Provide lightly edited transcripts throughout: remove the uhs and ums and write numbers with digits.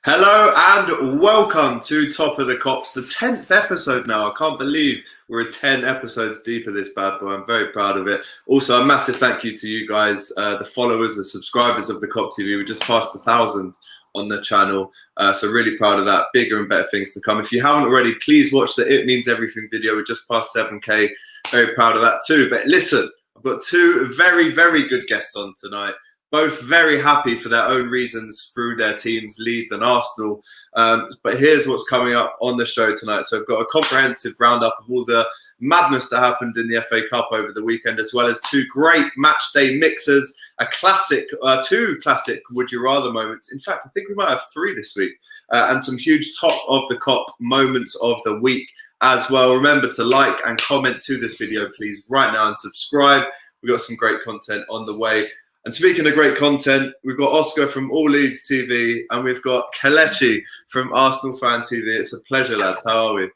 Hello and welcome to Top of the Kops, the 10th episode now. I can't believe we're 10 episodes deep of this bad boy. I'm very proud of it. Also, a massive thank you to you guys, the followers, the subscribers of the Kop TV. We just passed 1,000 on the channel, so really proud of that. Bigger and better things to come. If you haven't already, please watch the It Means Everything video. We're just past 7K. Very proud of that too. But listen, I've got two very, very good guests on tonight. Both very happy for their own reasons through their teams, Leeds and Arsenal. But here's what's coming up on the show tonight. So I've got a comprehensive roundup of all the madness that happened in the FA Cup over the weekend, as well as two great match day mixers, a classic, two classic Would You Rather moments. In fact, I think we might have three this week, and some huge top of the Kop moments of the week as well. Remember to like and comment to this video, please, right now, and subscribe. We've got some great content on the way. And speaking of great content, we've got Oscar from All Leeds TV and we've got Kelechi from Arsenal Fan TV. It's a pleasure, lads. How are we?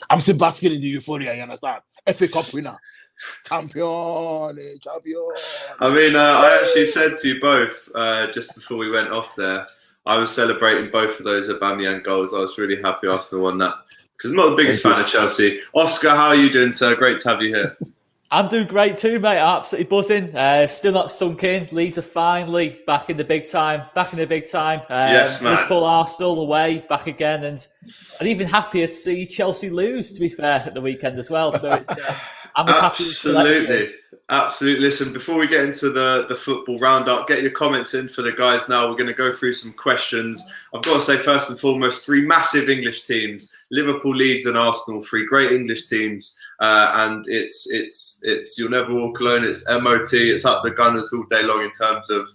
I'm still basking in the euphoria, you understand? FA Cup winner. Champion. I mean, I actually said to you both just before we went off there, I was celebrating both of those Aubameyang goals. I was really happy Arsenal won that because I'm not the biggest fan of Chelsea. Oscar, how are you doing, sir? Great to have you here. I'm doing great too, mate. Absolutely buzzing. Still not sunk in. Leeds are finally back in the big time. Yes, man. Liverpool, Arsenal away, back again. And I'm even happier to see Chelsea lose, to be fair, at the weekend as well. So it's, I'm as happy as Absolutely. Absolutely. Listen, before we get into the football roundup, get your comments in for the guys now. We're going to go through some questions. I've got to say, first and foremost, three massive English teams, Liverpool, Leeds and Arsenal, three great English teams. And it's you'll never walk alone. It's MOT. It's up the Gunners all day long in terms of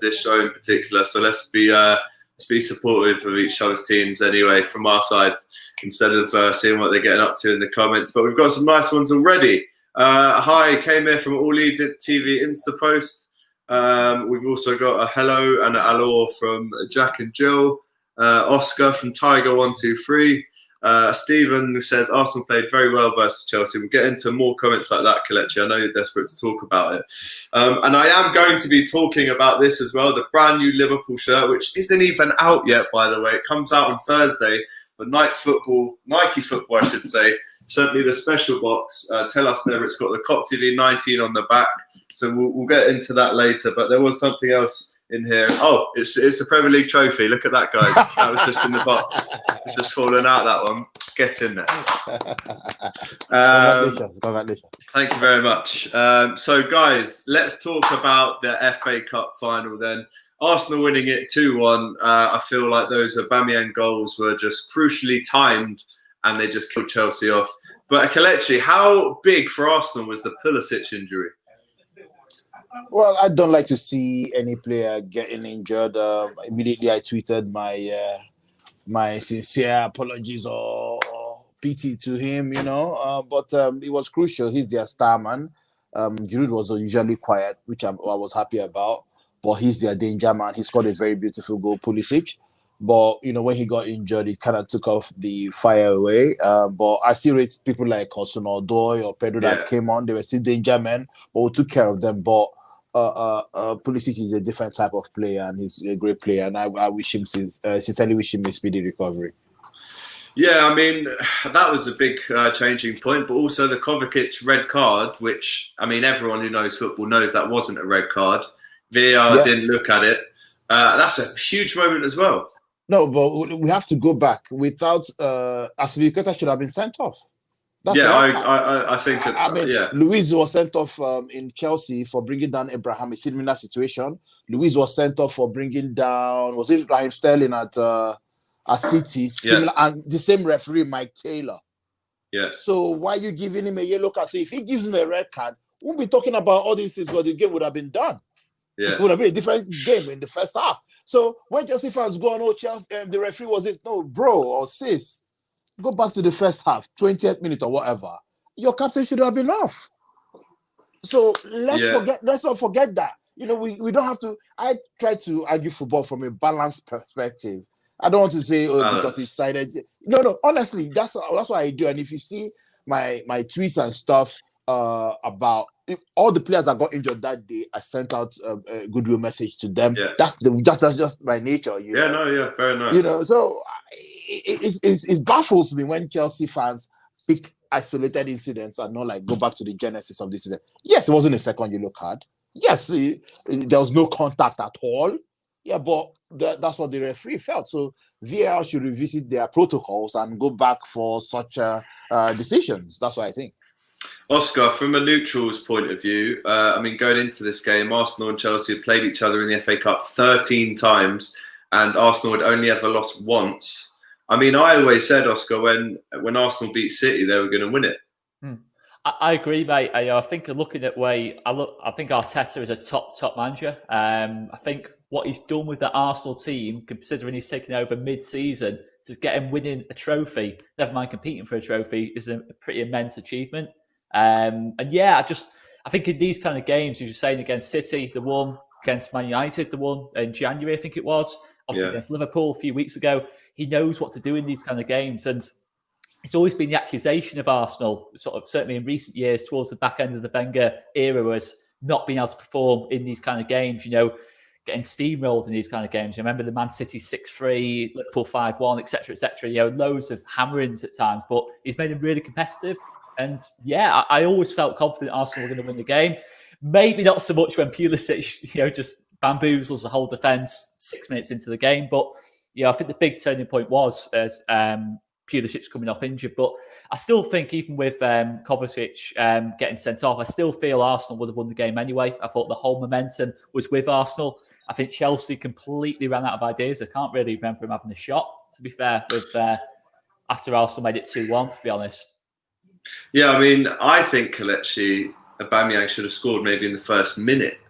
this show in particular. So let's be supportive of each other's teams anyway from our side instead of seeing what they're getting up to in the comments. But we've got some nice ones already. Hi, came here from All Leeds TV Insta post. We've also got a hello and an alor from Jack and Jill. Oscar from Tiger123. Stephen who says Arsenal played very well versus Chelsea. We'll get into more comments like that, Kelechi. I know you're desperate to talk about it. And I am going to be talking about this as well, the brand new Liverpool shirt, which isn't even out yet, by the way. It comes out on Thursday, but Nike Football, I should say, sent me the special box. Tell us never. It's got the Kop TV 19 on the back. So we'll get into that later. But there was something else in here. Oh, it's the Premier League trophy. Look at that, guys. That was just in the box. It's just fallen out, that one. Get in there. Congratulations. Thank you very much. So, guys, let's talk about the FA Cup final then. Arsenal winning it 2-1. I feel like those Aubameyang goals were just crucially timed and they just killed Chelsea off. But Kelechi, how big for Arsenal was the Pulisic injury? Well, I don't like to see any player getting injured. Immediately, I tweeted my sincere apologies or pity to him, but it was crucial. He's their star man. Giroud was usually quiet, which I was happy about, but he's their danger man. He scored a very beautiful goal, Pulisic. But, when he got injured, it kind of took off the fire away. But I still rate people like Hudson-Odoi or Pedro that came on. They were still danger men, but we took care of them. But Pulisic is a different type of player, and he's a great player. And I wish him, sincerely wish him a speedy recovery. Yeah, I mean, that was a big changing point. But also the Kovacic red card, which, I mean, everyone who knows football knows that wasn't a red card. VAR didn't look at it. That's a huge moment as well. No, but we have to go back. Without Aspilicueta should have been sent off. I think. Luiz was sent off in Chelsea for bringing down Abraham. A similar situation. Luiz was sent off for bringing down. Was it Raheem Sterling at City? Similar, and the same referee, Mike Taylor. Yeah. So why are you giving him a yellow card? So if he gives him a red card, we'll be talking about all these things. But the game would have been done. Yeah. It would have been a different game in the first half. So when Chelsea fans go on, Chelsea, the referee was it? No, bro or sis, go back to the first half, 20th minute or whatever. Your captain should have been off. So let's not forget that. We don't have to. I try to argue football from a balanced perspective. I don't want to say because he sided. No. Honestly, that's what I do. And if you see my tweets and stuff about all the players that got injured that day, I sent out a goodwill message to them. Yeah. That's just my nature. Very nice. So it baffles me when Chelsea fans pick isolated incidents and not like go back to the genesis of this incident. Yes, it wasn't a second yellow card. Yes, there was no contact at all. Yeah, but that's what the referee felt. So VAR should revisit their protocols and go back for such decisions. That's what I think. Oscar, from a neutral's point of view, going into this game, Arsenal and Chelsea had played each other in the FA Cup 13 times, and Arsenal had only ever lost once. I always said, Oscar, when Arsenal beat City, they were going to win it. I agree, mate. I think looking at way, I think Arteta is a top manager. I think what he's done with the Arsenal team, considering he's taken over mid-season, to get him winning a trophy, never mind competing for a trophy, is a pretty immense achievement. I think in these kind of games, as you're saying, against City, the one, against Man United, the one in January, I think it was, obviously against Liverpool a few weeks ago, he knows what to do in these kind of games. And it's always been the accusation of Arsenal, certainly in recent years, towards the back end of the Wenger era, was not being able to perform in these kind of games, getting steamrolled in these kind of games. You remember the Man City 6-3, Liverpool 5-1, etc., loads of hammerings at times, but he's made them really competitive. And I always felt confident Arsenal were going to win the game. Maybe not so much when Pulisic, just bamboozles the whole defence 6 minutes into the game. But I think the big turning point was as Pulisic's coming off injured. But I still think even with Kovacic getting sent off, I still feel Arsenal would have won the game anyway. I thought the whole momentum was with Arsenal. I think Chelsea completely ran out of ideas. I can't really remember him having a shot, to be fair, after Arsenal made it 2-1, to be honest. Yeah, I think Kelechi Aubameyang should have scored maybe in the first minute.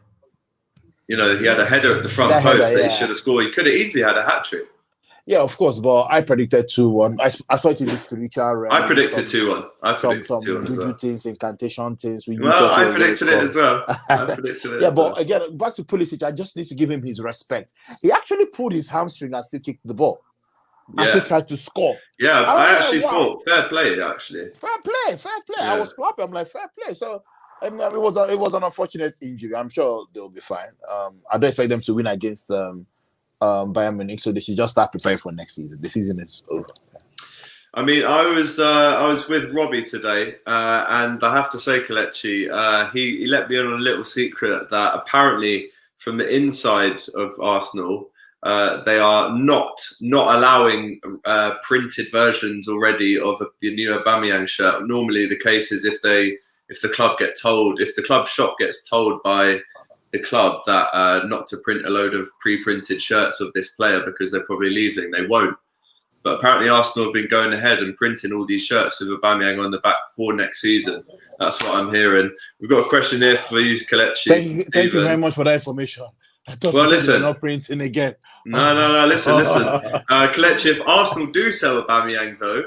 He had a header at the front post that he should have scored. He could have easily had a hat-trick. Yeah, of course, but I predicted 2-1. I thought it was spiritual realm. I predicted 2-1. I predicted 2-1 as well. Juju things, incantation things. I predicted it as well. But again, back to Pulisic, I just need to give him his respect. He actually pulled his hamstring and still kicked the ball. I still tried to score. Yeah, I actually thought fair play. Actually, fair play. Yeah. I was clapping. I'm like, fair play. So, it was an unfortunate injury. I'm sure they'll be fine. I don't expect them to win against Bayern Munich, so they should just start preparing for next season. The season is over. I was with Robbie today, and I have to say, Kelechi, he let me in on a little secret that apparently from the inside of Arsenal, they are not allowing printed versions already of the new Aubameyang shirt. Normally, the case is if the club shop gets told by the club that not to print a load of pre-printed shirts of this player because they're probably leaving, they won't. But apparently Arsenal have been going ahead and printing all these shirts with Aubameyang on the back for next season. That's what I'm hearing. We've got a question here for you, Kelechi. Thank you very much for that information. I thought listen, not printing again. No. Listen. Kelechi, if Arsenal do sell Aubameyang, though,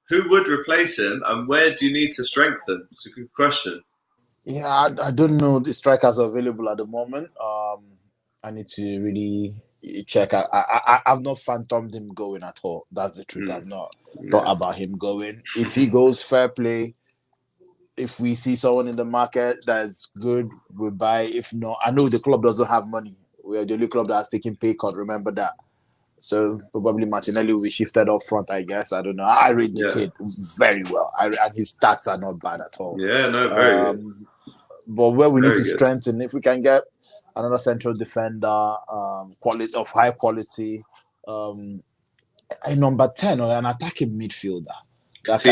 who would replace him, and where do you need to strengthen? It's a good question. Yeah, I don't know the strikers available at the moment. I need to really check. I've not phantomed him going at all. That's the truth. I've not thought about him going. If he goes, fair play. If we see someone in the market that's good, we'll buy. If not, I know the club doesn't have money. We are the only club that's taking pay cut. Remember that. So probably Martinelli will be shifted up front, I guess. I don't know. I read the kid very well. And his stats are not bad at all. Yeah, no, very good. But where we need to strengthen, if we can get another central defender, quality of high quality, a number 10 or an attacking midfielder. That's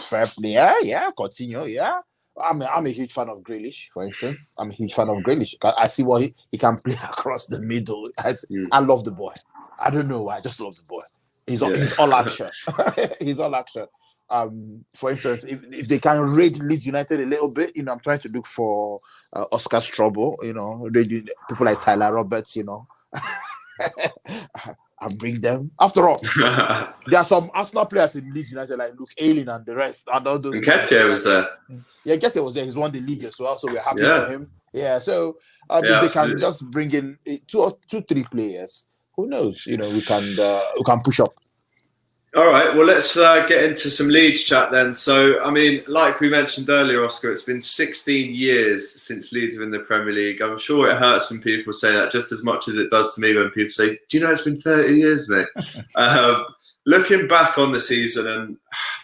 fair play. Yeah, Coutinho, yeah. I'm a huge fan of Grealish, for instance. I'm a huge fan of Grealish. I see what he can play across the middle. I love the boy. I don't know why. I just love the boy. He's all action. He's all action. For instance, if they can raid Leeds United a little bit, I'm trying to look for Oscar Strobel, people like Tyler Roberts, and bring them. After all, there are some Arsenal players in Leeds United like Luke Ayling and the rest. And all those. Nketiah was there. Yeah, Nketiah was there. He's won the league as well, so we're happy for him. Yeah, so if they can just bring in 2 or 3 players, who knows? We can push up. All right, well, let's get into some Leeds chat then. So, I mean, like we mentioned earlier, Oscar, it's been 16 years since Leeds have been in the Premier League. I'm sure it hurts when people say that just as much as it does to me when people say, do you know it's been 30 years, mate? Looking back on the season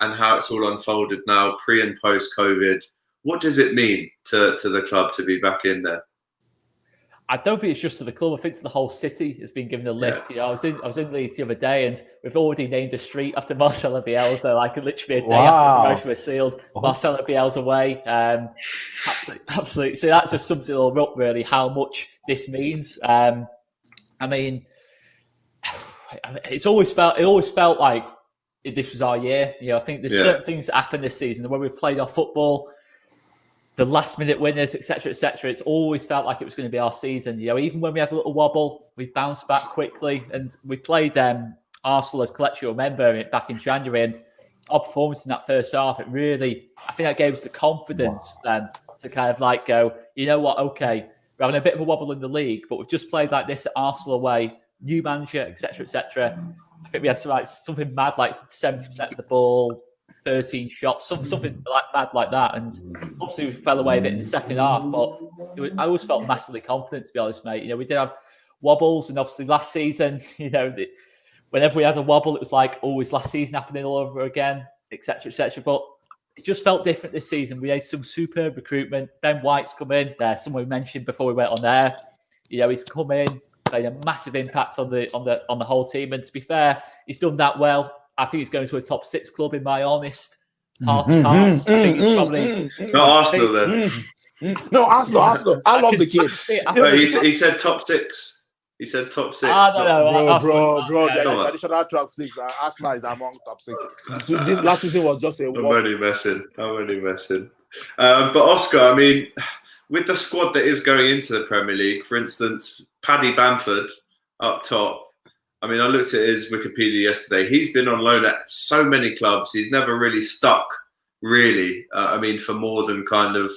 and how it's all unfolded now, pre and post-COVID, what does it mean to the club to be back in there? I don't think it's just to the club. I think it's the whole city has been given a lift. Yeah. You know, I was in Leeds the other day, and we've already named a street after Marcelo Bielsa. Like literally a day after promotion was sealed, Marcelo Bielsa way. Absolutely. So that just sums it all up, really. How much this means. I mean, it always felt like this was our year. You know, I think there's certain things that happened this season. The way we played our football, the last-minute winners, etc., etc. It's always felt like it was going to be our season. You know, even when we had a little wobble, we bounced back quickly, and we played Arsenal, as Kelechi will remember, back in January, and our performance in that first half, I think that gave us the confidence then to kind of like go, you know what, okay, we're having a bit of a wobble in the league, but we've just played like this at Arsenal away, new manager, etc., etc. I think we had something mad like 70% of the ball, 13 shots, something like mad like that. And obviously we fell away a bit in the second half, but I always felt massively confident, to be honest, mate. You know, we did have wobbles, and obviously last season, you know, whenever we had a wobble, it was like always last season happening all over again, etc., etc. But it just felt different this season. We had some superb recruitment. Ben White's come in there, someone we mentioned before we went on there. You know, he's come in, made a massive impact on the whole team. And to be fair, he's done that well. I think he's going to a top 6 club, in my honest heart of hearts. I think he's probably not Arsenal then. No, Arsenal. I love the kid. No, he said top 6. He said top 6. Bro. The traditional top 6. Arsenal is among top 6. This last season was just a. I'm only messing. But Oscar, I mean, with the squad that is going into the Premier League, for instance, Paddy Bamford up top. I mean, I looked at his Wikipedia yesterday. He's been on loan at so many clubs. He's never really stuck, really. I mean, for more than kind of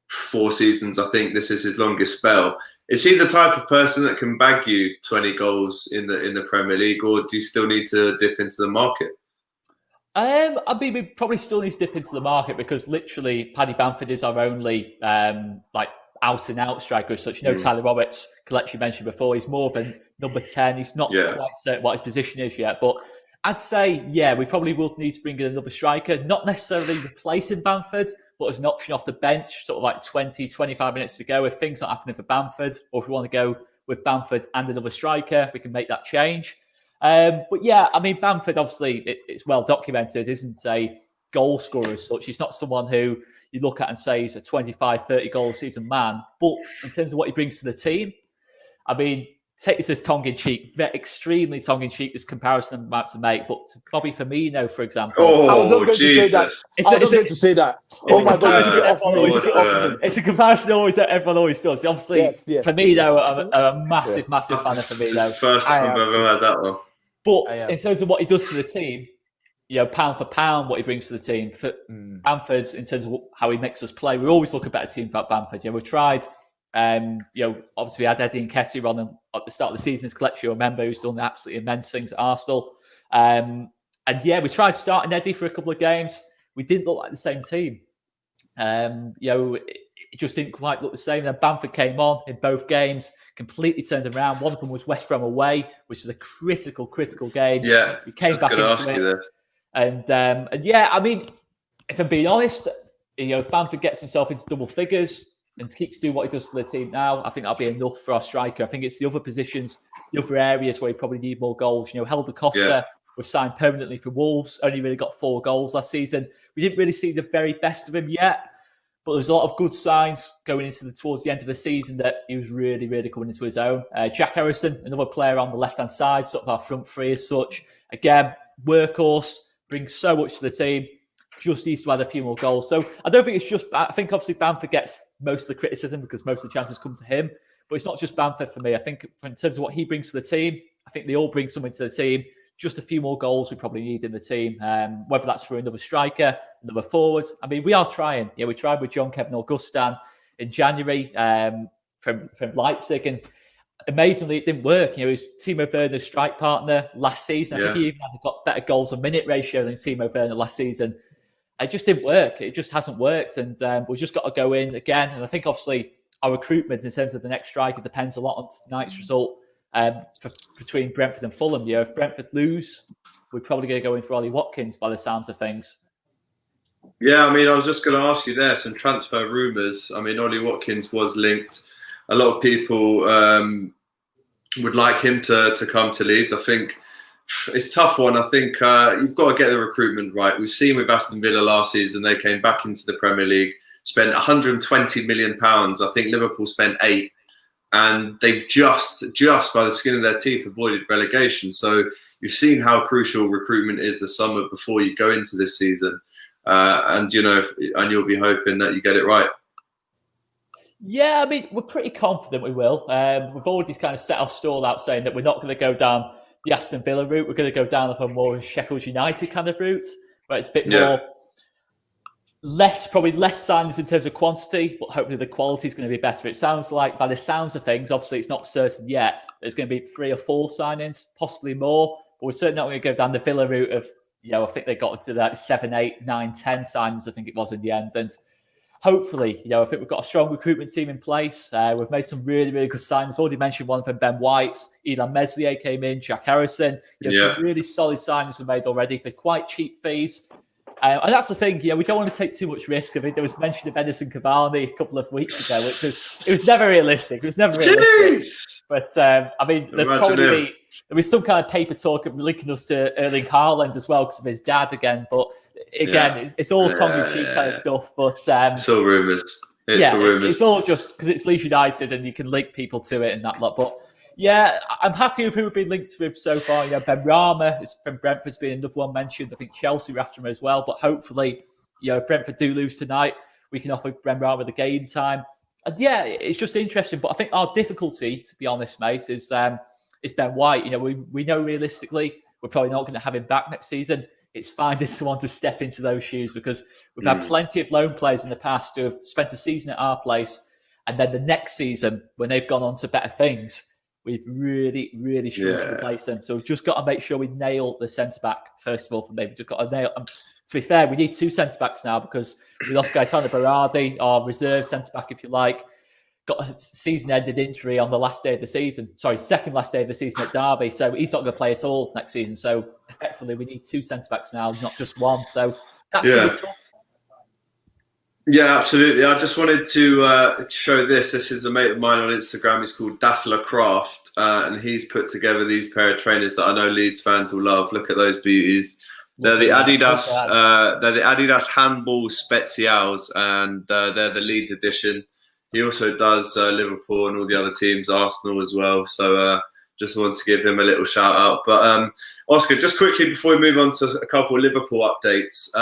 4 seasons, I think this is his longest spell. Is he the type of person that can bag you 20 goals in the Premier League, or do you still need to dip into the market? I mean, we probably still need to dip into the market, because literally Paddy Bamford is our only out and out striker as such. You know, Tyler Roberts, Kelechi mentioned before, he's more than number 10. He's not quite certain what his position is yet, but I'd say, we probably will need to bring in another striker, not necessarily replacing Bamford, but as an option off the bench, sort of like 20, 25 minutes to go. If things not happening for Bamford, or if we want to go with Bamford and another striker, we can make that change. But yeah, I mean, Bamford, obviously, it's well documented, isn't a goal scorer as such. He's not someone who you look at and say he's a 25, 30 goal season man. But in terms of what he brings to the team, I mean, take this as tongue-in-cheek, extremely tongue-in-cheek, this comparison I'm about to make. But Bobby Firmino, for example. I was just going to say that. Oh my God, it's a comparison that everyone always does. Obviously, Firmino, I'm a massive fan of Firmino. This is the first time I've ever had that one. But in terms of what he does to the team, you know, pound for pound, what he brings to the team, for Bamford, in terms of how he makes us play, we always look a better team without Bamford. You know, we've tried. You know, obviously we had Eddie Nketiah on at the start of the season, as Kelechi, you remember, who's done absolutely immense things at Arsenal. And we tried starting Eddie for a couple of games. We didn't look like the same team. You know, it just didn't quite look the same. Then Bamford came on in both games, completely turned around. One of them was West Brom away, which was a critical game. Yeah, he came back into it. And I mean, if I'm being honest, you know, if Bamford gets himself into double figures and keeps doing what he does for the team now, I think that'll be enough for our striker. I think it's the other positions, the other areas where we probably need more goals. You know, Helder Costa was signed permanently for Wolves, only really got 4 goals last season. We didn't really see the very best of him yet, but there's a lot of good signs going into towards the end of the season that he was really, really coming into his own. Jack Harrison, another player on the left-hand side, sort of our front three as such. Again, workhorse, brings so much to the team. Just needs to add a few more goals. So I don't think it's just. I think obviously Bamford gets most of the criticism because most of the chances come to him. But it's not just Bamford for me. I think in terms of what he brings to the team, I think they all bring something to the team. Just a few more goals we probably need in the team. Whether that's for another striker, another forward. I mean, we are trying. Yeah, we tried with John Kevin Augustin in January from Leipzig, and amazingly, it didn't work. He was Timo Werner's strike partner last season. I think he even got better goals and minute ratio than Timo Werner last season. It just didn't work. It just hasn't worked. And we've just got to go in again. And I think, obviously, our recruitment in terms of the next striker depends a lot on tonight's result between Brentford and Fulham. If Brentford lose, we're probably going to go in for Ollie Watkins by the sounds of things. Yeah, I mean, I was just going to ask you there, some transfer rumours. I mean, Ollie Watkins was linked. A lot of people would like him to come to Leeds. I think it's a tough one. I think you've got to get the recruitment right. We've seen with Aston Villa last season, they came back into the Premier League, spent £120 million. I think Liverpool spent £8 million. And they've just by the skin of their teeth avoided relegation. So you've seen how crucial recruitment is the summer before you go into this season. And you'll be hoping that you get it right. Yeah, I mean, we're pretty confident we will. We've already kind of set our stall out saying that we're not going to go down the Aston Villa route. We're going to go down a more Sheffield United kind of route, where it's a bit more probably less signings in terms of quantity, but hopefully the quality is going to be better. It sounds like, by the sounds of things, obviously it's not certain yet, there's going to be 3 or 4 signings, possibly more, but we're certainly not going to go down the Villa route of, I think they got to that 7, 8, 9, 10 signings, I think it was in the end. And hopefully, I think we've got a strong recruitment team in place. We've made some really, really good signings. I've already mentioned one of them, Ben White, Elan Meslier came in, Jack Harrison. Some really solid signings were made already for quite cheap fees. And that's the thing, we don't want to take too much risk. I mean, there was mention of Edison Cavani a couple of weeks ago, which was never realistic. It was never realistic. But, I mean, there'll be some kind of paper talk of linking us to Erling Haaland as well because of his dad again. But again, it's all tongue-in-cheek kind of stuff. But it's all rumours. It's all just because it's Leeds United and you can link people to it and that lot. But yeah, I'm happy with who we've been linked with so far. Ben Rama from Brentford's been another one mentioned. I think Chelsea are after him as well. But hopefully, if Brentford do lose tonight, we can offer Ben Rama the game time. And it's just interesting. But I think our difficulty, to be honest, mate, is Ben White. We know realistically we're probably not going to have him back next season. It's finding someone to step into those shoes because we've had plenty of loan players in the past who have spent a season at our place, and then the next season, when they've gone on to better things, we've really, really struggled to replace them. So we've just got to make sure we nail the centre-back, first of all, for me. We've just got to nail... to be fair, we need 2 centre-backs now because we lost Gaetano Berardi, our reserve centre-back, if you like. Got a season-ended injury on the last day of the season. Sorry, second last day of the season at Derby. So he's not going to play at all next season. So effectively, we need 2 centre-backs now, not just one. So that's going to be tough. Yeah, absolutely. I just wanted to show this. This is a mate of mine on Instagram. He's called Dassler Craft, and he's put together these pair of trainers that I know Leeds fans will love. Look at those beauties. They're the Adidas. They're the Adidas Handball Specials, and they're the Leeds edition. He also does Liverpool and all the other teams, Arsenal as well. So just wanted to give him a little shout out. But Oscar, just quickly before we move on to a couple of Liverpool updates.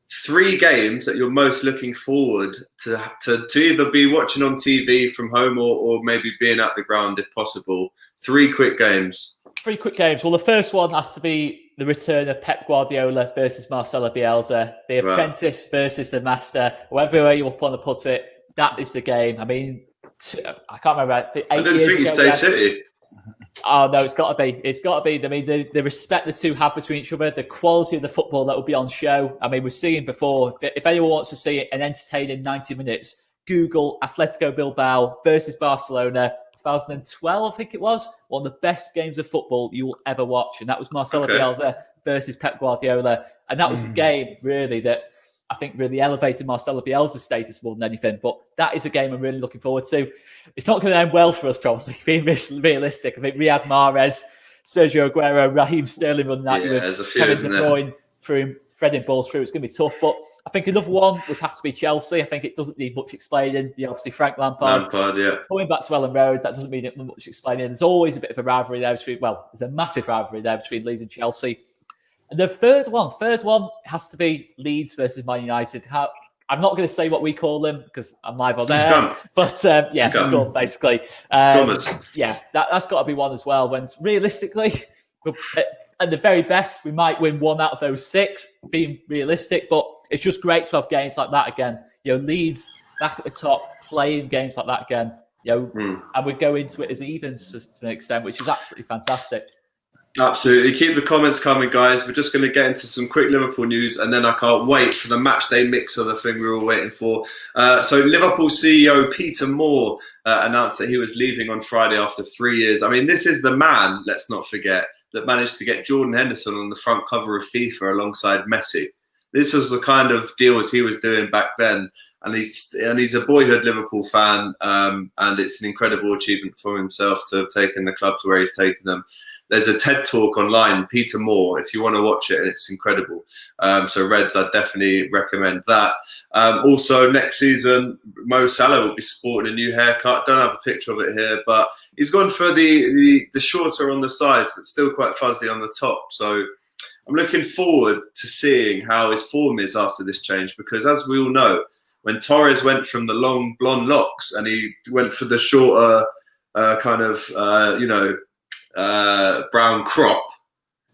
3 games that you're most looking forward to either be watching on TV from home or maybe being at the ground if possible. 3 quick games. 3 quick games. Well, the first one has to be the return of Pep Guardiola versus Marcelo Bielsa. The apprentice versus the master. Whatever way you want to put it, that is the game. I mean, I can't remember. I didn't think you'd say City. Oh, no, it's got to be. It's got to be. I mean, the respect the two have between each other, the quality of the football that will be on show. I mean, we've seen before. If anyone wants to see an entertaining 90 minutes, Google Atletico Bilbao versus Barcelona, 2012, I think it was. One of the best games of football you will ever watch. And that was Marcelo Bielsa versus Pep Guardiola. And that was the game, really, that I think really elevated Marcelo Bielsa's status more than anything. But that is a game I'm really looking forward to. It's not going to end well for us, probably, being realistic. I think Riyad Mahrez, Sergio Aguero, Raheem Sterling running at you with Kevin De Bruyne threading balls through. It's going to be tough. But I think another one would have to be Chelsea. I think it doesn't need much explaining. Obviously, Frank Lampard coming back to Ellen Road, that doesn't need much explaining. There's always a bit of a rivalry there between, there's a massive rivalry there between Leeds and Chelsea. And the third one has to be Leeds versus Man United. I'm not going to say what we call them because I'm live on there. But Scum, basically. That's got to be one as well. When realistically, at the very best, we might win 1 out of those 6, being realistic. But it's just great to have games like that again. Leeds back at the top, playing games like that again. and we go into it as evens to an extent, which is absolutely fantastic. Absolutely. Keep the comments coming, guys. We're just going to get into some quick Liverpool news, and then I can't wait for the matchday mix of the thing we're all waiting for. So Liverpool CEO Peter Moore announced that he was leaving on Friday after 3 years. I mean, this is the man, let's not forget, that managed to get Jordan Henderson on the front cover of FIFA alongside Messi. This was the kind of deals he was doing back then. And he's a boyhood Liverpool fan, and it's an incredible achievement for himself to have taken the club to where he's taken them. There's a TED Talk online, Peter Moore, if you want to watch it, and it's incredible. So Reds, I definitely recommend that. Also, next season, Mo Salah will be sporting a new haircut. Don't have a picture of it here, but he's gone for the shorter on the sides, but still quite fuzzy on the top. So I'm looking forward to seeing how his form is after this change, because as we all know, when Torres went from the long blonde locks and he went for the shorter brown crop,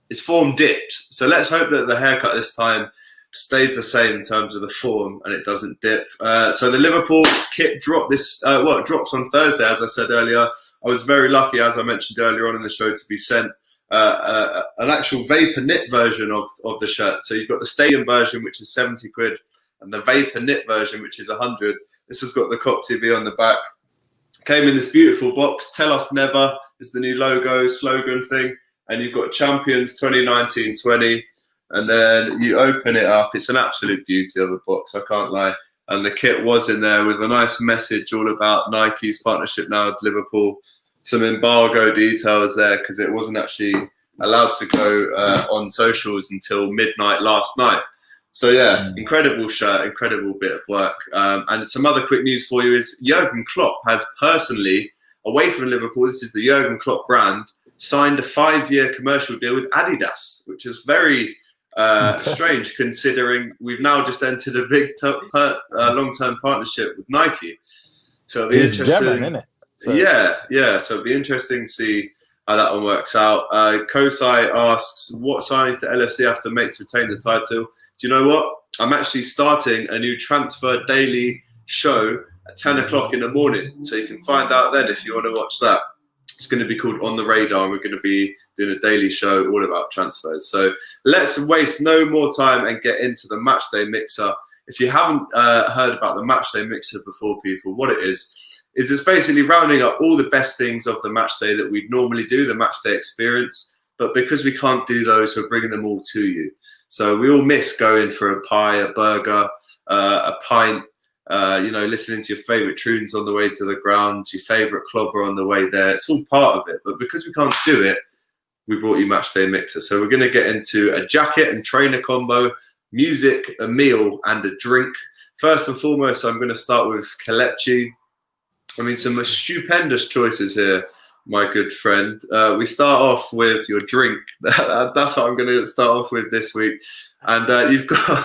his form dipped. So let's hope that the haircut this time stays the same in terms of the form and it doesn't dip. So the Liverpool kit drops on Thursday, as I said earlier. I was very lucky, as I mentioned earlier on in the show, to be sent an actual vapor knit version of the shirt. So you've got the stadium version, which is 70 quid, and the vapor knit version, which is 100. This has got the Kop TV on the back. Came in this beautiful box. Tell us never is the new logo slogan thing, and you've got Champions 2019-20, and then you open it up. It's an absolute beauty of a box, I can't lie. And the kit was in there with a nice message all about Nike's partnership now with Liverpool. Some embargo details there because it wasn't actually allowed to go on socials until midnight last night. So yeah, incredible shirt, incredible bit of work. And some other quick news for you is Jurgen Klopp has personally, away from Liverpool, this is the Jurgen Klopp brand, signed a 5-year commercial deal with Adidas, which is very strange considering we've now just entered a big long-term partnership with Nike. So it'll be interesting. German, isn't it? So. Yeah. So it'll be interesting to see how that one works out. Kosai asks, what signings do LFC have to make to retain the title? Do you know what? I'm actually starting a new Transfer Daily show at 10 o'clock in the morning. So you can find out then if you want to watch that. It's going to be called On the Radar. We're going to be doing a daily show all about transfers. So let's waste no more time and get into the Matchday Mixer. If you haven't heard about the Matchday Mixer before, people, what it is it's basically rounding up all the best things of the Matchday that we'd normally do, the Matchday experience. But because we can't do those, we're bringing them all to you. So we all miss going for a pie, a burger, a pint, listening to your favourite tunes on the way to the ground, your favourite clobber on the way there. It's all part of it. But because we can't do it, we brought you Matchday Mixer. So we're going to get into a jacket and trainer combo, music, a meal and a drink. First and foremost, I'm going to start with Kelechi. I mean, some stupendous choices here, my good friend. We start off with your drink. That's what I'm going to start off with this week. And you've gone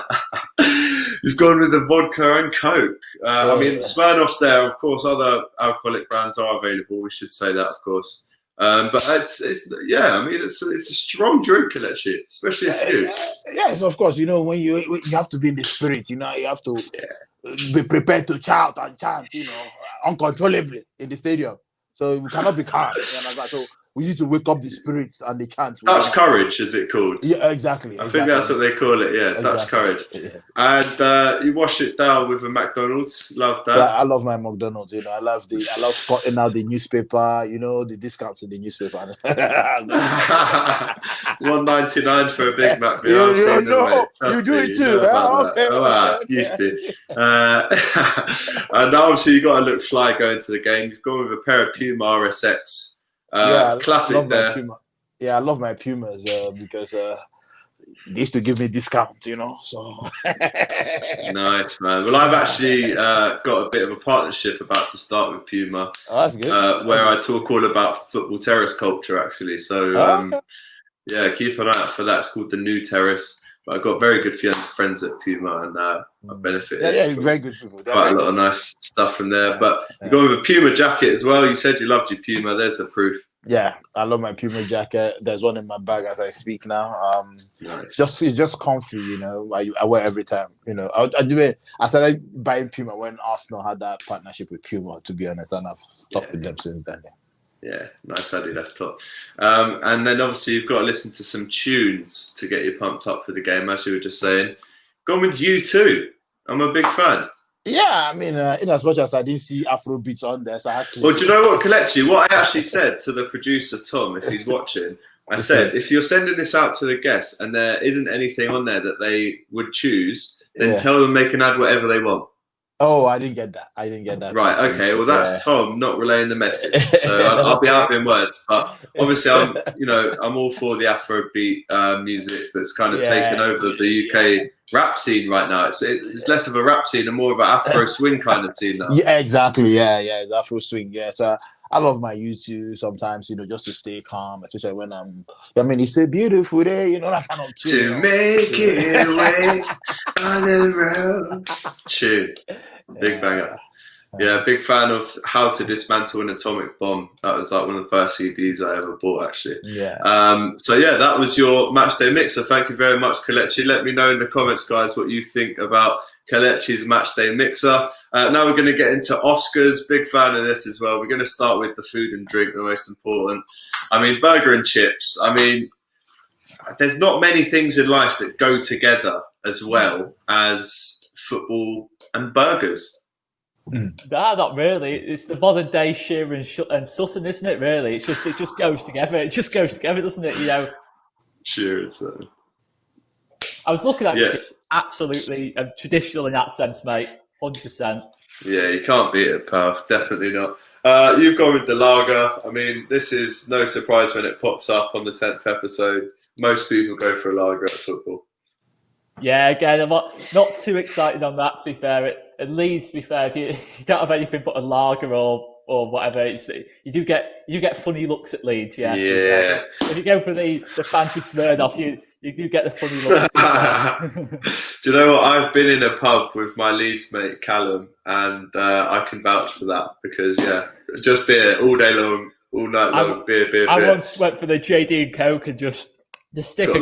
with the vodka and Coke. I mean, Smirnoff's there. Of course, other alcoholic brands are available. We should say that, of course. But it's a strong drink, actually, especially if you. Yes, of course. When you have to be in the spirit. You have to be prepared to shout and chant. Uncontrollably in the stadium. So we cannot be calm. So we need to wake up the spirits and the chants. Dutch courage, is it called? Yeah, exactly. I think that's what they call it. Yeah, exactly. Dutch courage. Yeah. And you wash it down with a McDonald's. Love that. Yeah, I love my McDonald's. I love cutting out the newspaper. The discounts in the newspaper. $1.99 for a Big Mac. You do it too. Used to. And obviously you got to look fly going to the game. You've gone with a pair of Puma RSX. Classic there. I love my Pumas because they used to give me discount, so. Nice, man. Well, I've actually got a bit of a partnership about to start with Puma. Oh, that's good. Where I talk all about football terrace culture, actually. So, keep an eye out for that. It's called The New Terrace. But I've got very good friends at Puma, and I benefit. Very good people. Quite a lot of nice stuff from there. But you're going with a Puma jacket as well. You said you loved your Puma. There's the proof. Yeah, I love my Puma jacket. There's one in my bag as I speak now. Nice. It's just comfy, you know. I wear every time, you know. I do it. I started buying Puma when Arsenal had that partnership with Puma, to be honest, and I've stuck with them since then. Yeah, nice, Addy. That's top. And then obviously you've got to listen to some tunes to get you pumped up for the game, as you were just saying. Gone with U2. I'm a big fan. Yeah, I mean, in as much as I didn't see Afro beats on there, so I had to. Well, do you know what, Kelechi? What I actually said to the producer, Tom, if he's watching, I said, if you're sending this out to the guests and there isn't anything on there that they would choose, then tell them they can add whatever they want. Oh, I didn't get that. Right, okay. Well, that's Tom not relaying the message. So I'll be out in words. But obviously, I'm all for the Afrobeat music that's kind of taken over the UK rap scene right now. It's less of a rap scene and more of an Afro swing kind of scene now. Yeah, exactly. Yeah, the Afro swing. Yeah, so I love my YouTube sometimes, just to stay calm, especially when it's a beautiful day, that kind of tune. To make it away on the road. Tune. Big banger. Yeah, big fan of How to Dismantle an Atomic Bomb. That was like one of the first CDs I ever bought, actually. Yeah. So yeah, that was your Matchday Mixer. Thank you very much, Kelechi. Let me know in the comments, guys, what you think about Kelechi's Matchday Mixer. Now we're going to get into Oscars. Big fan of this as well. We're going to start with the food and drink, the most important. I mean, burger and chips. I mean, there's not many things in life that go together as well as football and burgers. No, not really. It's the modern day Shearer and Sutton, isn't it? Really, it just goes together. It just goes together, doesn't it? Shearer and Sutton. I was looking at it. It's absolutely traditional in that sense, mate. 100%. Yeah, you can't beat it, pal. Definitely not. You've gone with the lager. I mean, this is no surprise when it pops up on the 10th episode. Most people go for a lager at football. Yeah, again, I'm not too excited on that, to be fair. At Leeds, to be fair, if you don't have anything but a lager or whatever, you do get funny looks at Leeds, yeah. Yeah. If you go for the fancy Smirnoff, you do get the funny looks. Do you know what? I've been in a pub with my Leeds mate, Callum, and I can vouch for that because, just beer all day long, all night long, beer. I once went for the JD and Coke and just... The sticker it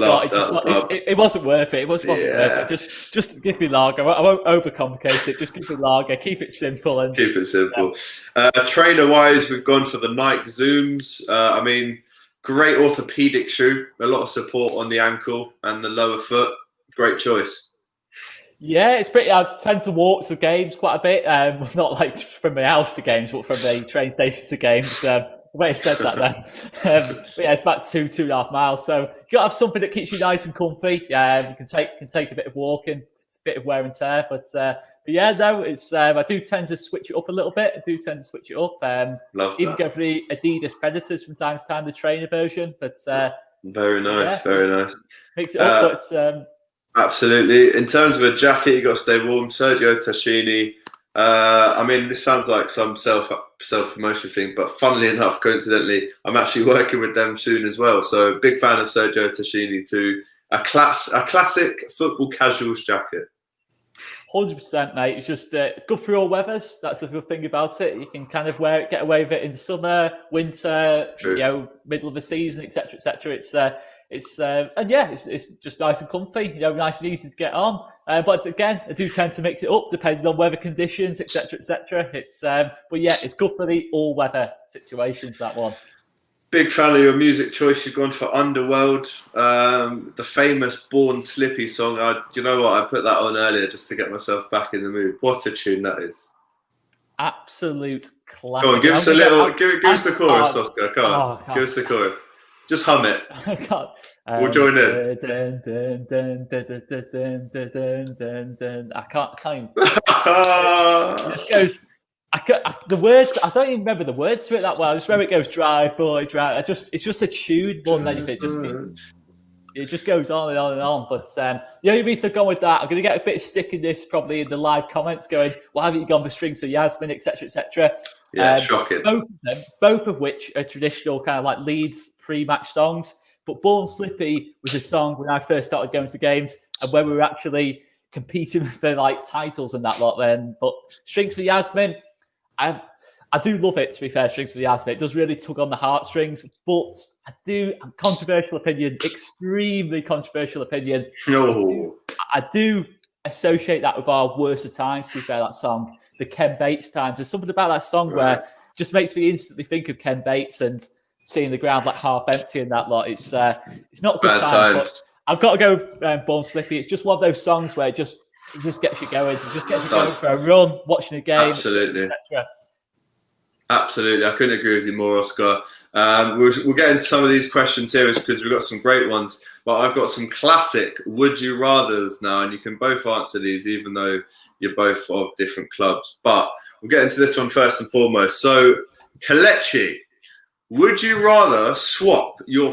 wasn't worth it. It wasn't worth it. Just give me lager. I won't overcomplicate it. Just give me lager. Keep it simple. Keep it simple. Trainer-wise, we've gone for the Nike Zooms. I mean, great orthopedic shoe. A lot of support on the ankle and the lower foot. Great choice. Yeah, it's pretty. I tend to walk to games quite a bit. Not like from my house to games, but from the train station to games. The way I said that then. But yeah, it's about 2.5 miles. So you got to have something that keeps you nice and comfy. You can take a bit of walking, it's a bit of wear and tear. But yeah, no, it's I do tend to switch it up a little bit. Love even go for the Adidas Predators from time to time, the trainer version. But very nice, very nice. Mix it up, but absolutely. In terms of a jacket, you got to stay warm. Sergio Tacchini. I mean, this sounds like some self-promotion thing, but funnily enough, coincidentally, I'm actually working with them soon as well. So big fan of Sergio Tacchini too. A classic football casuals jacket. 100%, mate. It's just it's good for all weathers. That's the good thing about it. You can kind of get away with it in the summer, winter, middle of the season, etc., etc. It's just nice and comfy, nice and easy to get on. But again, I do tend to mix it up depending on weather conditions, etc., etc. But yeah, it's good for the all-weather situations. That one. Big fan of your music choice. You've gone for Underworld, the famous Born Slippy song. Do you know what? I put that on earlier just to get myself back in the mood. What a tune that is! Absolute classic. Go on, give us the chorus, Oscar. Come on, give us the chorus. Just hum it. I can't. We'll join in. I can't even. It goes. The words. I don't even remember the words to it that well. I just remember it goes drive, boy, drive. It's just a tune more than anything. It just goes on and on and on. But the only reason I've gone with that, I'm going to get a bit of stick in this probably in the live comments going, why haven't you gone for strings for Yasmin, etc., etc. Yeah, shocking. Both of which are traditional kind of like Leeds pre-match songs. But Born Slippy was a song when I first started going to games and when we were actually competing for like titles and that lot then. But Strings for Yasmin, I do love it, to be fair, Strings for the Arts. It does really tug on the heartstrings, but controversial opinion, extremely controversial opinion. No. I do associate that with our worst of times, to be fair, that song, the Ken Bates times. There's something about that song where it just makes me instantly think of Ken Bates and seeing the ground like half empty and that lot. It's not a good time, but I've got to go with Born Slippy. It's just one of those songs where it just gets you going. It just gets you going for a run, watching a game. Absolutely. Absolutely. I couldn't agree with you more, Oscar. We'll get into some of these questions here because we've got some great ones. But I've got some classic would you rathers now, and you can both answer these even though you're both of different clubs. But we'll get into this one first and foremost. So, Kelechi, would you rather swap your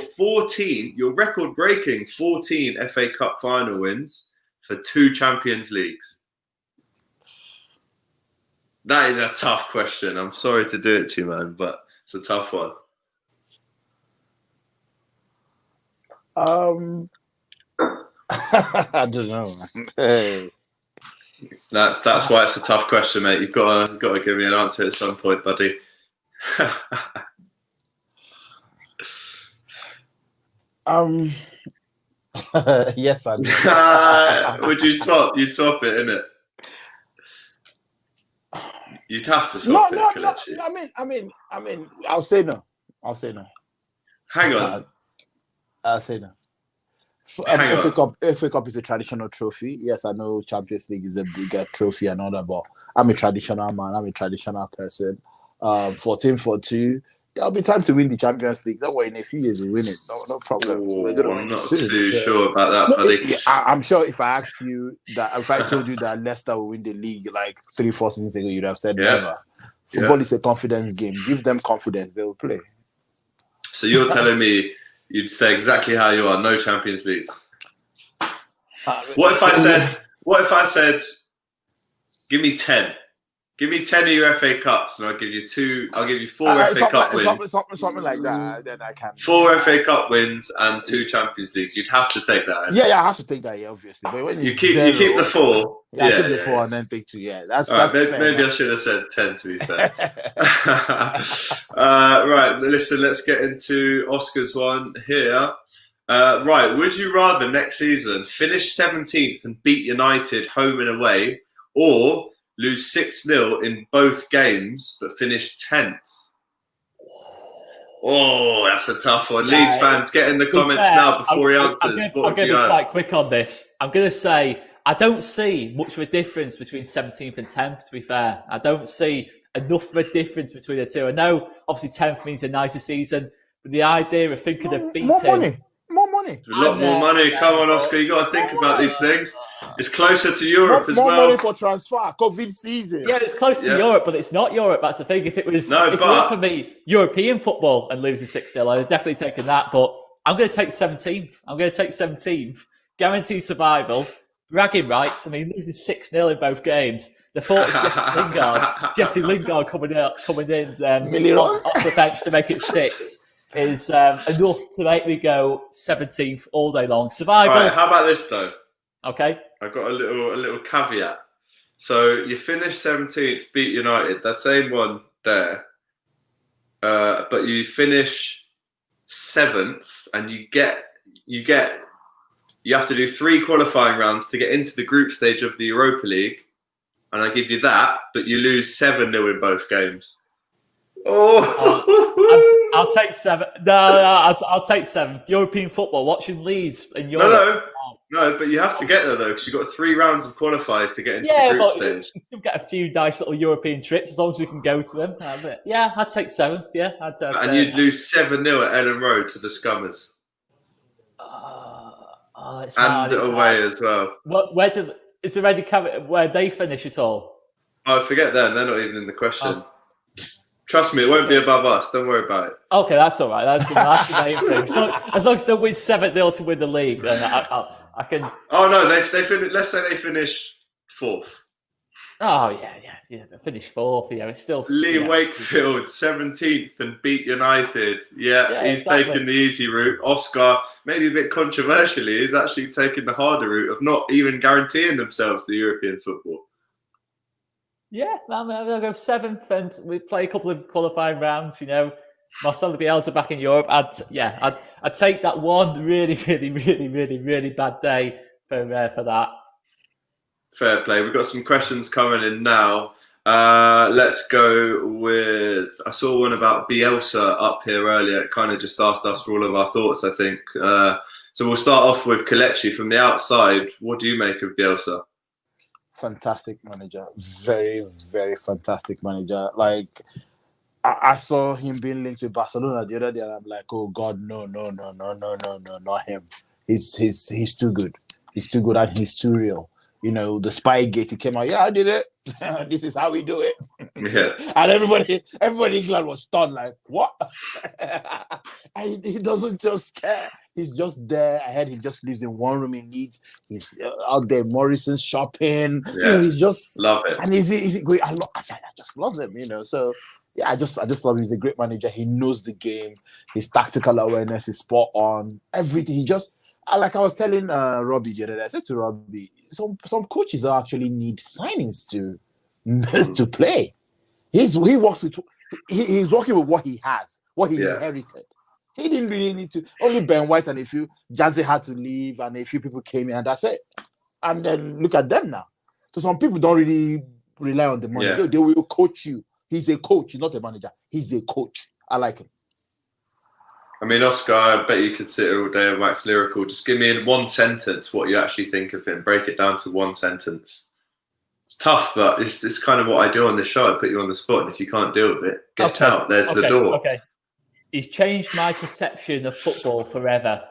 record-breaking 14 FA Cup final wins for 2 Champions Leagues? That is a tough question. I'm sorry to do it to you, man, but it's a tough one. I don't know. Hey. That's why it's a tough question, mate. You've got to give me an answer at some point, buddy. Yes, I do. Would you swap? You'd swap it, innit? You'd have to swap it, Kelechi. I mean, I'll say no. Hang on. I'll say no. FA Cup is a traditional trophy. Yes, I know Champions League is a bigger trophy and all that, but I'm a traditional man. I'm a traditional person. 14 for 2. There'll be time to win the Champions League. Don't worry, in a few years we win it. No problem. I'm not too sure about that, buddy. I'm sure if I asked you that, if I told you that Leicester will win the league like 3-4 seasons ago, you'd have said never. Football is a confidence game. Give them confidence, they'll play. So you're telling me you'd stay exactly how you are, no Champions Leagues? What if I said, give me 10? Give me 10 of your FA Cups, and I'll give you 4 FA Cup wins. Something like that. Then I can. 4 FA Cup wins and 2 Champions Leagues. You'd have to take that. Yeah, I have to take that. Yeah, obviously. But when you keep the 4. Yeah, I keep the 4 and then take 2. Yeah, that's all right. That's maybe I should have said 10 to be fair. Right, listen. Let's get into Oscar's one here. Right, would you rather next season finish 17th and beat United home and away, or lose 6-0 in both games, but finish 10th? Oh, that's a tough one. Yeah, Leeds fans, get in the comments now before he answers. I'm going to be quite quick on this. I'm going to say I don't see much of a difference between 17th and 10th, to be fair. I don't see enough of a difference between the two. I know, obviously, 10th means a nicer season, but the idea of thinking of beating... More money. A lot more money. Come on, Oscar. You got to think about these things. It's closer to Europe as well. More money for transfer. COVID season. Yeah, it's close to Europe, but it's not Europe. That's the thing. If it was for me, European football and losing 6-0, I'd have definitely taken that. But I'm going to take 17th. Guaranteed survival. Bragging rights. I mean, losing 6-0 in both games. The thought of Jesse Lingard coming in off the bench to make it 6. Is enough to make me go 17th all day long. Survival. All right, how about this though? Okay. I've got a little caveat. So you finish 17th, beat United, that same one there. But you finish 7th, and you have to do 3 qualifying rounds to get into the group stage of the Europa League, and I give you that, but you lose 7-0 in both games. I'll take 7. I'll take 7. European football, watching Leeds in Europe. No, but you have to get there though, because you've got 3 rounds of qualifiers to get into the group stage. You still get a few nice little European trips as long as we can go to them. Yeah, I'd take 7th. Yeah, and you'd lose 7-0 at Ellen Road to the Scummers. And away as well. Is there any where they finish at all? Oh, forget them. They're not even in the question. Trust me, it won't be above us. Don't worry about it. Okay, that's all right. That's the main thing. As long as they win 7-0 to win the league, then I can. Oh no, they finish. Let's say they finish 4th. Oh yeah. They finish 4th. Yeah, it's still. Lee Wakefield 17th and beat United. Yeah, he's taking the easy route. Oscar, maybe a bit controversially, is actually taking the harder route of not even guaranteeing themselves the European football. Yeah, I'll go 7th, and we play a couple of qualifying rounds. Marcelo Bielsa back in Europe. I'd take that one really, really, really, really, really bad day for that. Fair play. We've got some questions coming in now. Let's go with. I saw one about Bielsa up here earlier. It kind of just asked us for all of our thoughts, I think. So we'll start off with Kelechi from the outside. What do you make of Bielsa? Fantastic manager. Very, very fantastic manager. Like, I saw him being linked with Barcelona the other day, and I'm like, oh God, no, not him. He's too good. He's too good, and he's too real. The Spygate, he came out, yeah, I did it. This is how we do it. Yeah. And everybody in England was stunned, like, what? And he doesn't just care. He's just there. I heard he just lives in one room in Leeds. He's out there, Morrison's shopping. Yeah. He's just love it. And he's great. I just love him, So yeah, I just love him. He's a great manager. He knows the game. His tactical awareness is spot on. Everything. He just, like I was telling Robbie the other day, I said to Robbie, some coaches actually need signings to play. He's working with what he has, what he inherited. He didn't really need to. Only Ben White and a few, Jazzy had to leave, and a few people came in, and that's it. And then look at them now. So some people don't really rely on the money. Yeah. They will coach you. He's a coach. He's not a manager. He's a coach. I like him. I mean, Oscar, I bet you could sit here all day and wax lyrical. Just give me in one sentence what you actually think of him. Break it down to one sentence. It's tough, but it's kind of what I do on this show. I put you on the spot, and if you can't deal with it, get out. There's the door. Okay. He's changed my perception of football forever.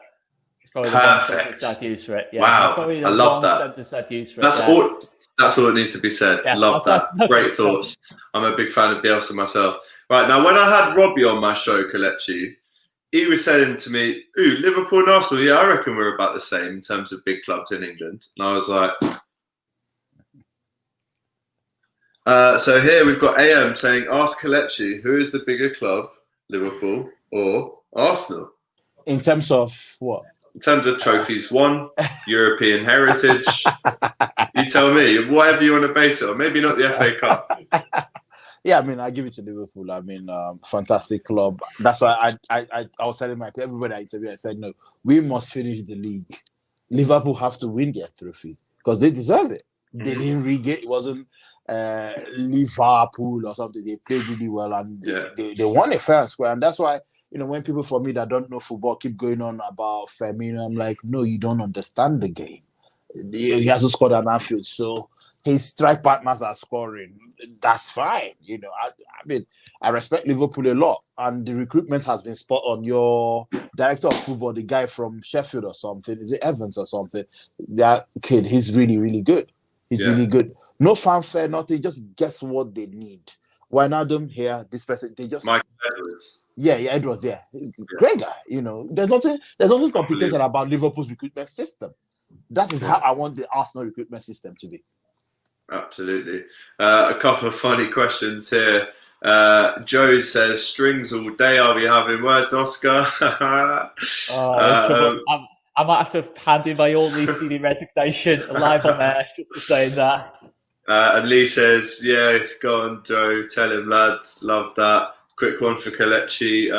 It's probably the Perfect. one sentence I'd use for it. Yeah, wow, probably I love that. Sentence I'd use for that's it. all. That's all that needs to be said. Yeah, love that. Great thoughts. I'm a big fan of Bielsa myself. Right, now, when I had Robbie on my show, Kelechi, he was saying to me, ooh, Liverpool and Arsenal, yeah, I reckon we're about the same in terms of big clubs in England. And I was like... so here we've got AM saying, ask Kelechi, who is the bigger club, Liverpool or Arsenal? In terms of what? In terms of trophies won, European heritage. You tell me, whatever you want to base it on. Maybe not the FA Cup. Yeah, I mean, I give it to Liverpool. I mean, fantastic club. That's why I was telling everybody I interviewed, I said, no, we must finish the league. Liverpool have to win their trophy because they deserve it. They didn't re-get, it wasn't Liverpool or something. They played really well, and they won it fair and square. And that's why, when people for me that don't know football keep going on about Firmino, I'm like, no, you don't understand the game. He hasn't scored at Anfield, so his strike partners are scoring. That's fine. I mean, I respect Liverpool a lot, and the recruitment has been spot on. Your director of football, the guy from Sheffield or something, is it Evans or something? That kid, he's really, really good. He's really good. No fanfare, nothing. Just guess what they need. Wijnaldum here, this person. They just Mike Edwards. Yeah, Edwards. Yeah, great guy. There's nothing complicated about Liverpool's recruitment system. That is how I want the Arsenal recruitment system to be. Absolutely. A couple of funny questions here. Joe says, strings all day, I'll be having words, Oscar. I might have to hand in my all-CD resignation live on air for saying that. And Lee says, yeah, go on, Joe. Tell him, lad. Love that. Quick one for Kelechi.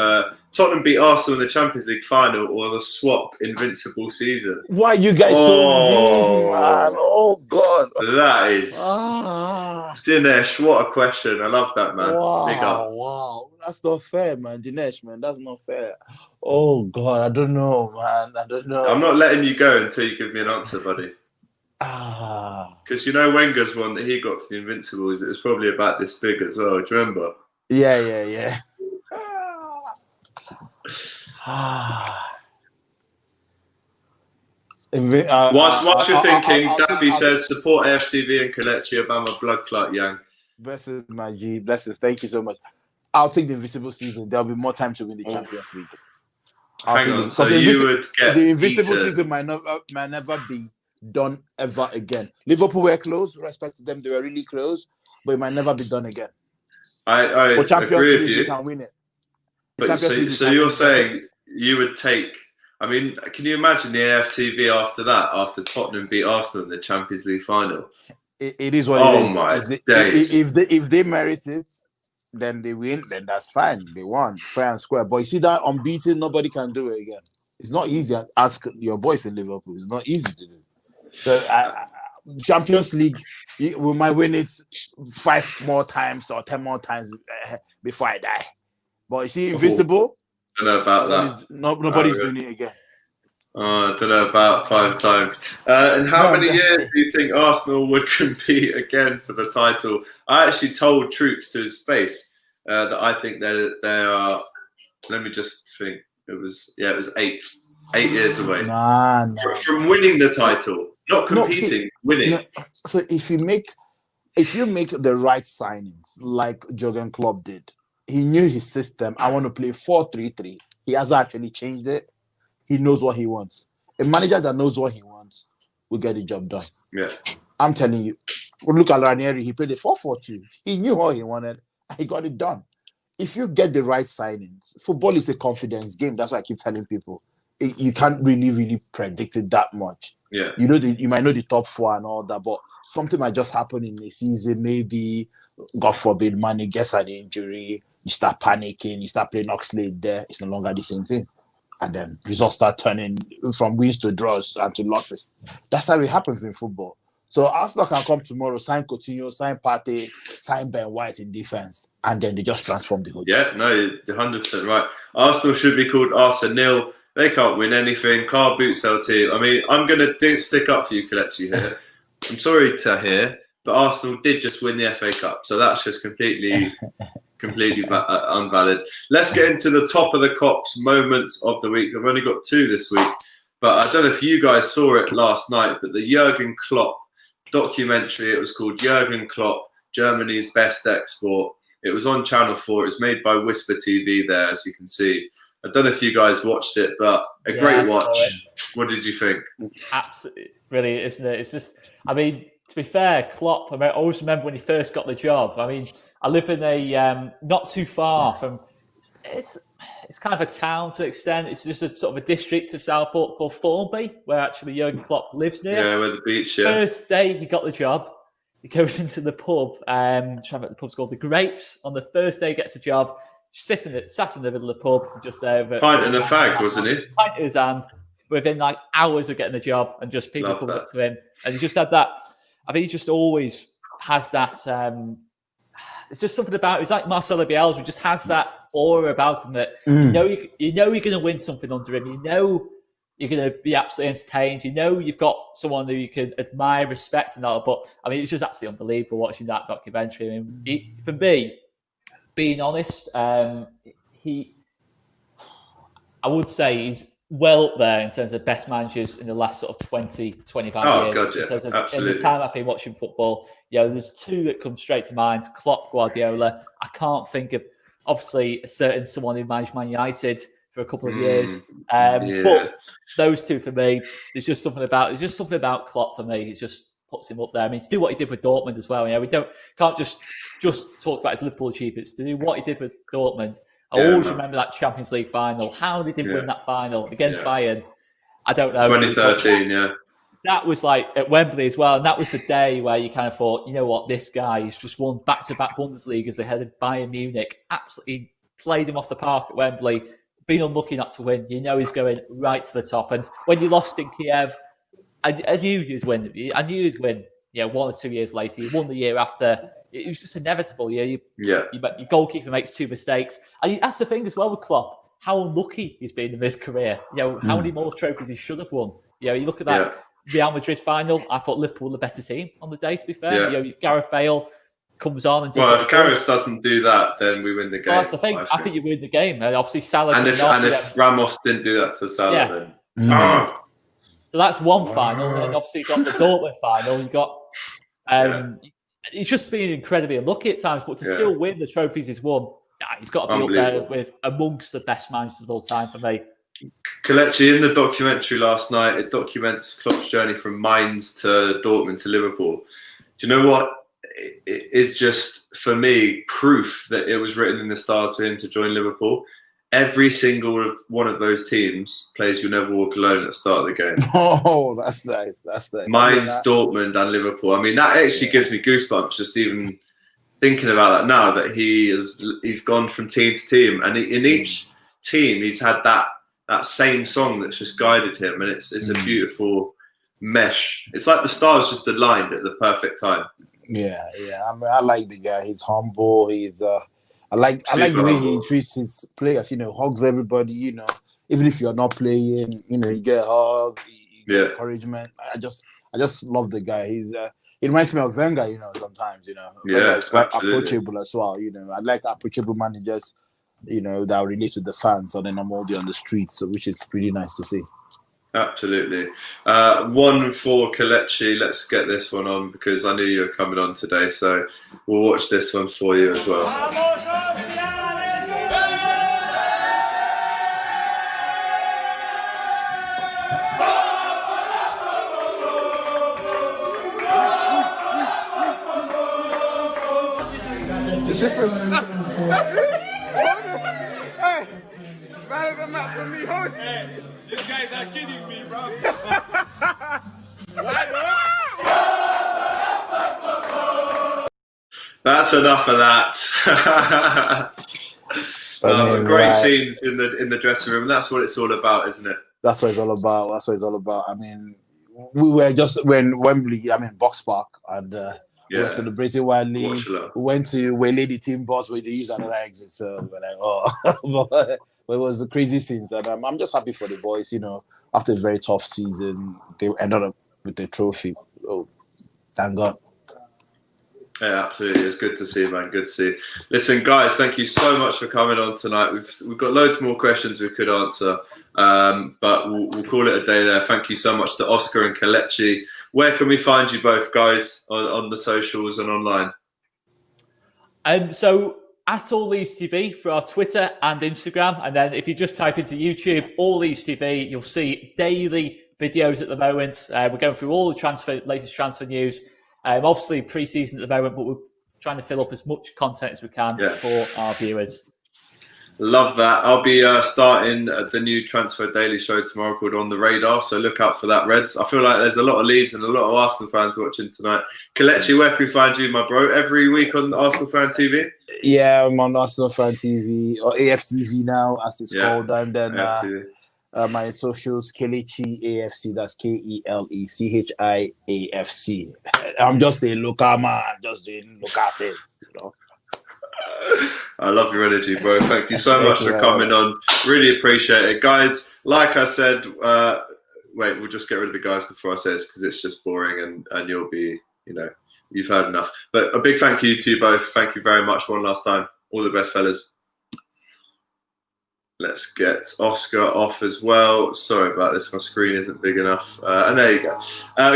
Tottenham beat Arsenal in the Champions League final, or the swap invincible season? Why are you guys so mean, man? Oh, God. That is... Dinesh, what a question. I love that, man. Wow, Big up. wow. That's not fair, man. Dinesh, man, that's not fair. Oh, God, I don't know, man. I don't know. I'm not letting you go until you give me an answer, buddy. Because Wenger's one that he got for the Invincibles, it was probably about this big as well. Do you remember? Yeah. Whilst you're thinking, Daffy says, support AFTV and Kelechi Obama blood clot, Yang. Blessings, my G. Blessings. Thank you so much. I'll take the Invisible season. There'll be more time to win the Champions League. Hang on, so you would get the Invisible eaten. season might never be done ever again. Liverpool were close. Respect to them, they were really close, but it might never be done again. I For Champions agree League, with you. you can win it. But so you're saying you would take... I mean, can you imagine the AFTV after that, after Tottenham beat Arsenal in the Champions League final? it is what Oh it is. my If days. if they merit it, then they win. Then that's fine. They won fair and square. But you see that unbeaten, nobody can do it again. It's not easy. Ask your boys in Liverpool. It's not easy to do. So Champions League, we might win it 5 more times or 10 more times before I die. But you see, Invisible, I don't know about that. Nobody's doing it again. I don't know about 5 times. And how many years do you think Arsenal would compete again for the title? I actually told Troops to his face that I think they are. Let me just think. It was 8 years away from winning the title, not competing, winning. So if you make the right signings like Jurgen Klopp did, he knew his system. I want to play 4-3-3. He hasn't actually changed it. He knows what he wants. A manager that knows what he wants will get the job done. Yeah, I'm telling you. Look at Ranieri. He played a 4-4-2. He knew what he wanted, and he got it done. If you get the right signings, football is a confidence game. That's why I keep telling people. You can't really predict it that much. Yeah, you might know the top 4 and all that, but something might just happen in the season. Maybe, God forbid, Mane gets an injury. You start panicking. You start playing Oxlade there. It's no longer the same thing. And then results start turning from wins to draws and to losses. That's how it happens in football. So Arsenal can come tomorrow, sign Coutinho, sign Partey, sign Ben White in defense, and then they just transform the whole team. Yeah, no, you're 100% right. Arsenal should be called Arsenal. They can't win anything. Car boots their team. I mean, I'm going to stick up for you, Kelechi, here. I'm sorry to hear, but Arsenal did just win the FA Cup. So that's just completely unvalid. Let's get into the top of the Kops moments of the week. I've only got 2 this week, but I don't know if you guys saw it last night, but the Jurgen Klopp documentary, it was called Jurgen Klopp, Germany's Best Export. It was on Channel 4. It was made by Whisper TV there, as you can see. I don't know if you guys watched it, but a great watch. What did you think? Absolutely brilliant, isn't it? It's just, I mean, to be fair, Klopp, I always remember when he first got the job. I mean, I live in a not too far from, it's kind of a town to an extent. It's just a sort of a district of Southport called Formby, where actually Jurgen Klopp lives near. Yeah, where the beach, First day he got the job, he goes into the pub, the pub's called The Grapes. On the first day he gets the job, sat in the middle of the pub, just over. Pint and a fag, wasn't he? Pint in his hand, within like hours of getting the job, and just people coming up to him. And he just had that, I think he just always has that, it's just something about, it's like Marcelo Bielsa, who just has that aura about him that you know you're going to win something under him. You know you're going to be absolutely entertained. You know you've got someone who you can admire, respect, and all. But I mean, it's just absolutely unbelievable watching that documentary. I mean, for me, being honest, I would say he's well up there in terms of best managers in the last sort of 20, 25 years. God, yeah. In terms of, Absolutely. in the time I've been watching football, there's 2 that come straight to mind: Klopp, Guardiola. I can't think of, obviously, a certain someone who managed Man United for a couple of years. But those 2 for me, there's just something about Klopp for me. It just puts him up there. I mean, to do what he did with Dortmund as well. We can't just talk about his Liverpool achievements. To do what he did with Dortmund, I always remember that Champions League final. How they did win that final against Bayern, I don't know. 2013, That was like at Wembley as well, and that was the day where you kind of thought, you know what, this guy, he's just won back-to-back Bundesligas ahead of Bayern Munich. Absolutely played him off the park at Wembley. Been unlucky not to win. You know he's going right to the top. And when you lost in Kiev, I knew you'd win. I knew you'd win. 1 or 2 years later, you won the year after. It was just inevitable. Your goalkeeper makes 2 mistakes, and that's the thing as well with Klopp. How unlucky he's been in his career. How many more trophies he should have won. You look at that Real Madrid final. I thought Liverpool were the better team on the day. To be fair, Gareth Bale comes on and does if Gareth doesn't do that, then we win the game. Well, that's the thing. I think you win the game. Obviously, Salah. And if Ramos didn't do that to Salah, then. So that's one final, and obviously you got the Dortmund final. You got he's just been incredibly unlucky at times, but to still win the trophies he's won, he's got to be up there with amongst the best managers of all time for me. Kelechi, in the documentary last night, it documents Klopp's journey from Mainz to Dortmund to Liverpool. Do you know what? It is just, for me, proof that it was written in the stars for him to join Liverpool. every single one of those teams plays "You'll Never Walk Alone" at the start of the game. Oh, that's nice. That's nice. Mainz, Dortmund, and Liverpool. I mean, that actually gives me goosebumps just even thinking about that now. That he's gone from team to team, and in each team he's had that same song that's just guided him, and it's a beautiful mesh. It's like the stars just aligned at the perfect time. Yeah. I mean, I like the guy. He's humble. I like the way he treats his players. Hugs everybody. Even if you're not playing, you get a hug, you get encouragement. I just love the guy. He reminds me of Wenger. Sometimes He's quite approachable as well. I like approachable managers. That relate to the fans, and then I'm already on the streets, so which is pretty nice to see. Absolutely. One for Kelechi. Let's get this one on because I knew you were coming on today, so we'll watch this one for you as well. Hey, better than that for me, homie. Hey, these guys are kidding me, bro. That's enough of that. Great scenes in the dressing room, and that's what it's all about, isn't it? That's what it's all about. I mean, we were just when Wembley, Box Park, and we were celebrating wildly. We went to Waylaid the team bus where they used another exit, so we're like, oh, but it was a crazy scene, and I'm just happy for the boys. After a very tough season, they ended up with the trophy. Oh, thank God. Yeah, absolutely. It's good to see, man. Good to see. Listen, guys, thank you so much for coming on tonight. We've got loads more questions we could answer, but we'll call it a day there. Thank you so much to Oscar and Kelechi. Where can we find you both, guys, on the socials and online? So at All Leeds TV for our Twitter and Instagram, and then if you just type into YouTube All Leeds TV, you'll see daily videos at the moment. We're going through all the latest transfer news. Obviously pre-season at the moment, but we're trying to fill up as much content as we can for our viewers. Love that. I'll be starting the new Transfer Daily show tomorrow called On The Radar, so look out for that, Reds. I feel like there's a lot of Leeds and a lot of Arsenal fans watching tonight. Kelechi, where can we find you, my bro? Every week on Arsenal Fan TV? Yeah, I'm on Arsenal Fan TV, or AFTV now, as it's called, and then my socials, Kelechi AFC, that's KELECHIAFC. I'm just a local man, just doing local things, I love your energy, bro. Thank you so much for coming on. Really appreciate it. Guys, like I said, wait, we'll just get rid of the guys before I say this because it's just boring and you'll be, you've heard enough. But a big thank you to you both. Thank you very much one last time. All the best, fellas. Let's get Oscar off as well. Sorry about this. My screen isn't big enough. And there you go.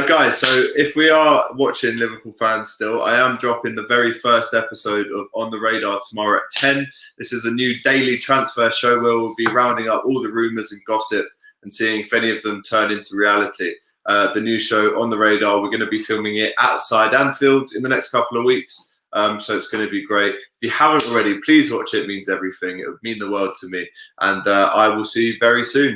Guys, so if we are watching Liverpool fans still, I am dropping the very first episode of On The Radar tomorrow at 10. This is a new daily transfer show where we'll be rounding up all the rumours and gossip and seeing if any of them turn into reality. The new show On The Radar, we're going to be filming it outside Anfield in the next couple of weeks. So it's going to be great. If you haven't already, please watch it. It means everything. It would mean the world to me. And I will see you very soon.